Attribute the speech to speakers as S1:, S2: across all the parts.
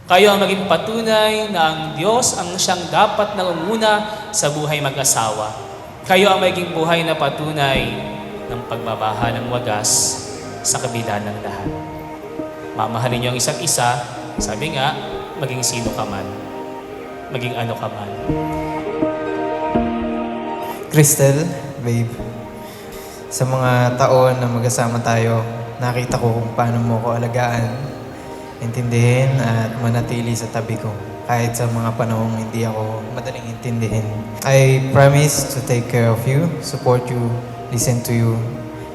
S1: Kayo ang maging patunay na ang Diyos ang siyang dapat nangunguna sa buhay mag-asawa. Kayo ang maging buhay na patunay ng pagmamahal ng wagas sa kabila ng lahat. Mamahalin niyo ang isa't isa, sabi nga, maging sino ka man, maging ano ka man.
S2: Crystal, babe, sa mga taon na magkasama tayo, nakita ko kung paano mo ko alagaan, intindihin at manatili sa tabi ko. Kahit sa mga panahong hindi ako madaling intindihin. I promise to take care of you, support you, listen to you,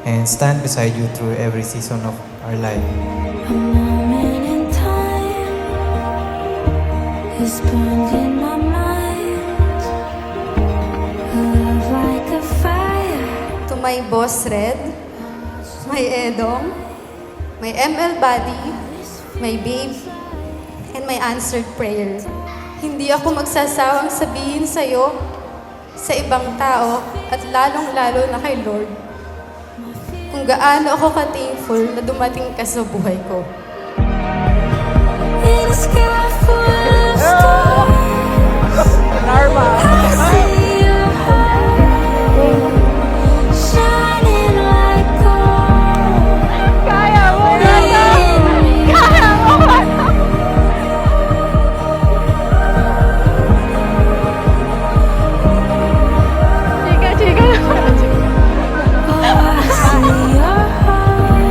S2: and stand beside you through every season of our life.
S3: A moment in time is burned in my mind. A love like a fire.
S4: To my boss Red, my Edong, my ML Buddy, my babe, and my answered prayer. Hindi ako magsasawang sabihin sa'yo, sa ibang tao, at lalong-lalo na kay Lord, kung gaano ako ka-thankful na dumating ka sa buhay ko.
S3: In a sky full of stars, I see your heart shining like gold. Kaya mo na to! Kaya mo na to! Chika! Oh, I see your heart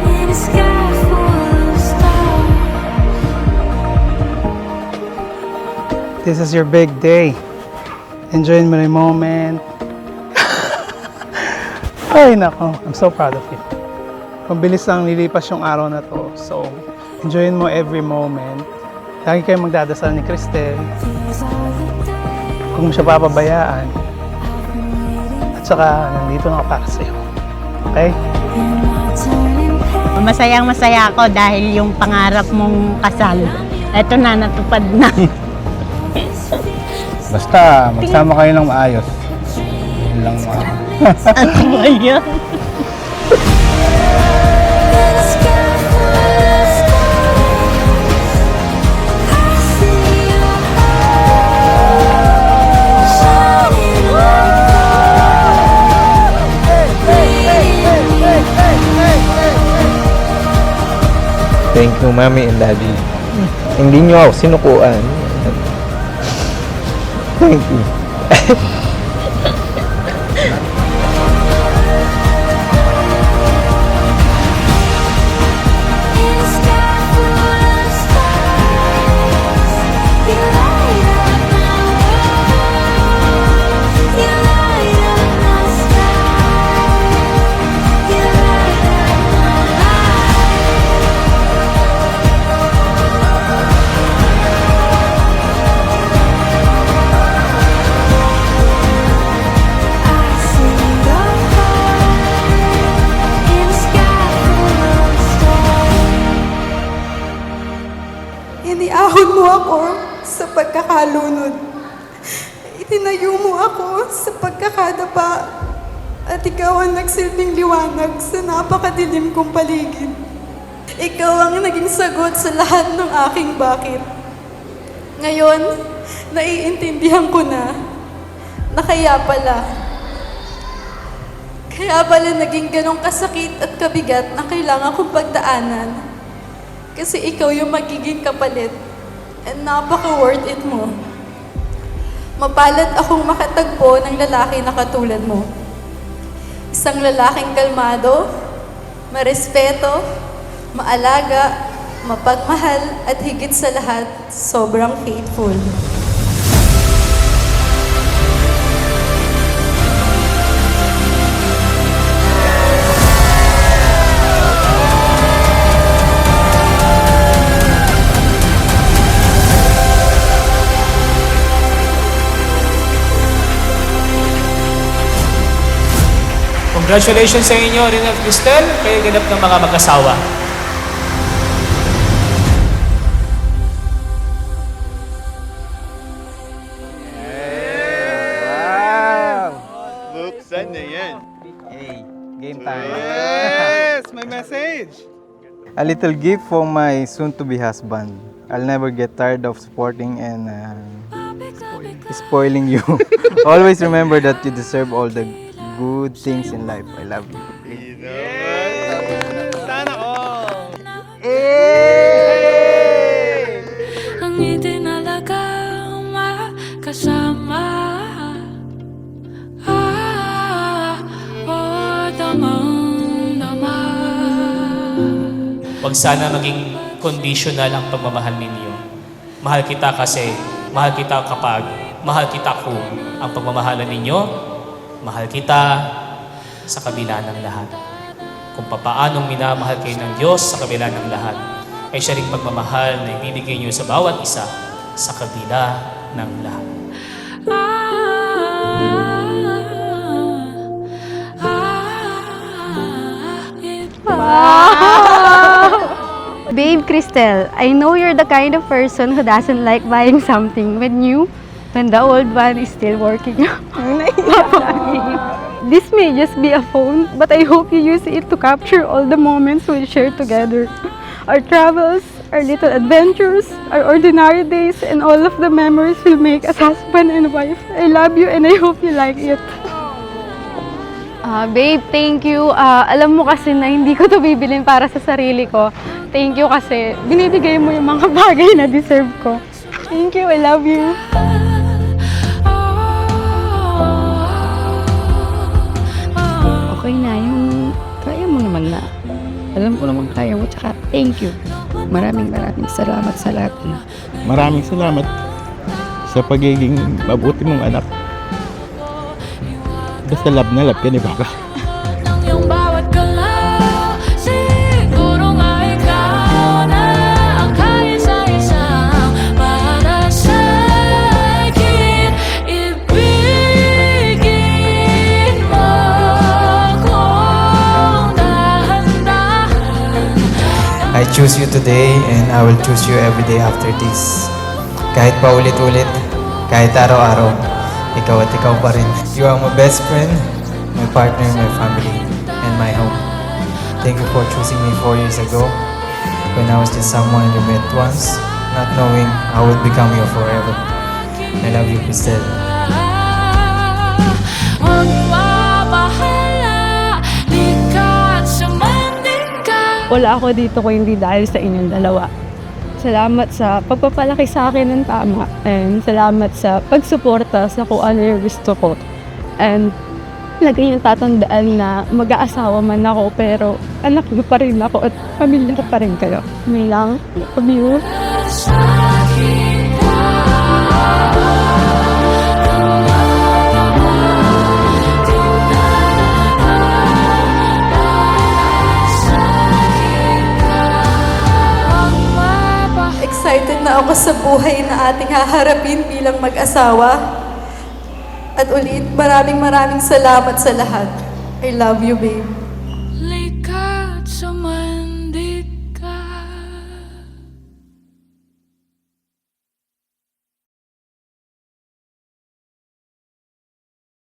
S3: in a sky full of stars.
S5: This is your big day. Enjoy mo na yung moment. Ay, nako. I'm so proud of you. Mabilis lang nilipas yung araw na to. So, enjoyin mo every moment. Lagi kayong magdadasal ni Cristel.
S3: These are the days
S5: Kung mo siya papabayaan. At saka, nandito na ako para sa'yo. Okay?
S3: and my turning pain.
S6: Masayang-masaya ako dahil yung pangarap mong kasal, eto na, natupad na.
S7: Basta, magsama kayo ng maayos. Yun lang
S6: Ano ba yun?
S3: In a sky full of stars, I see your heart shining like gold.
S2: Thank you, Mommy and Daddy. Hindi niyo ako sinukuan. Thank you.
S3: In a sky full of stars, you light up my world. You light up my sky. You light up my life. I see your heart in a sky full of stars.
S4: Iniahon mo ako sa pagkakalunod. Itinayo mo ako sa pagkakadapa. At ikaw ang nagsilbing liwanag sa napakadilim kong paligid. Ikaw ang naging sagot sa lahat ng aking bakit. Ngayon, naiintindihan ko na kaya pala naging ganong kasakit at kabigat na kailangan kong pagdaanan. Kasi ikaw yung magiging kapalit. And napaka-worth it mo. Mapalad akong makatagpo ng lalaki na katulad mo. Isang lalaking kalmado, marespeto, maalaga, mapagmahal, at higit sa lahat, sobrang faithful.
S1: Congratulations sa inyo, Rin at Cristel, kayo ganap ng mga mag-asawa.
S7: Buksan na yan.
S5: Hey, game time.
S7: Yes! May message!
S2: A little gift for my soon-to-be husband. I'll never get tired of supporting and spoiling you. Always remember that you deserve all the good things in life. I love you.
S3: Ang itinalagang makasama. Damang-dama.
S1: Huwag sana maging conditional ang pagmamahal ninyo. Mahal kita kasi, mahal kita kapag, mahal kita kung ang pagmamahalan ninyo, mahal kita sa kabila ng lahat. Kung papaanong minamahal kayo ng Diyos sa kabila ng lahat, ay siya ring pagmamahal na ibibigay niyo sa bawat isa sa kabila ng lahat.
S4: Babe Cristel, I know you're the kind of person who doesn't like buying something when the old one is still working. This may just be a phone, but I hope you use it to capture all the moments we share together. Our travels, our little adventures, our ordinary days, and all of the memories will make us husband and wife. I love you and I hope you like it. Babe, thank you. Alam mo kasi na hindi ko to bibilin para sa sarili ko. Thank you kasi binibigay mo yung mga bagay na deserve ko. Thank you, I love you.
S8: Okay na, yung kaya mo naman na. Alam ko naman kaya mo, tsaka thank you. Maraming salamat sa lahat.
S7: Maraming salamat sa pagiging mabuti mong anak. Basta love na love ka ni Baka.
S3: Nang iyong bawat galaw, siguro nga ikaw na ang kaisa-isang para sa akin. Ibigin mo kong dahan-dahan.
S2: I choose you today and I will choose you every day after this. Kahit pa ulit-ulit, kahit araw-araw, ikaw at ikaw pa rin. You are my best friend, my partner, my family, and my home. Thank you for choosing me 4 years ago when I was just someone you met once, not knowing I would become your forever. I love you, Cristel.
S3: Huwag mabahala, likat sa mandingka.
S4: Wala ako dito kung hindi dahil sa inyong dalawa. Salamat sa pagpapalaki sa akin ng tama and salamat sa pagsuporta sa kung ano yung gusto ko. And lagi yung tatandaan na mag-aasawa man ako pero anak ko pa rin ako at pamilya ko pa rin kayo. May lang, love you.
S3: Sa akin ka.
S4: Excited na ako sa buhay na ating haharapin bilang mag-asawa. At ulit, maraming salamat sa lahat. I love you, babe.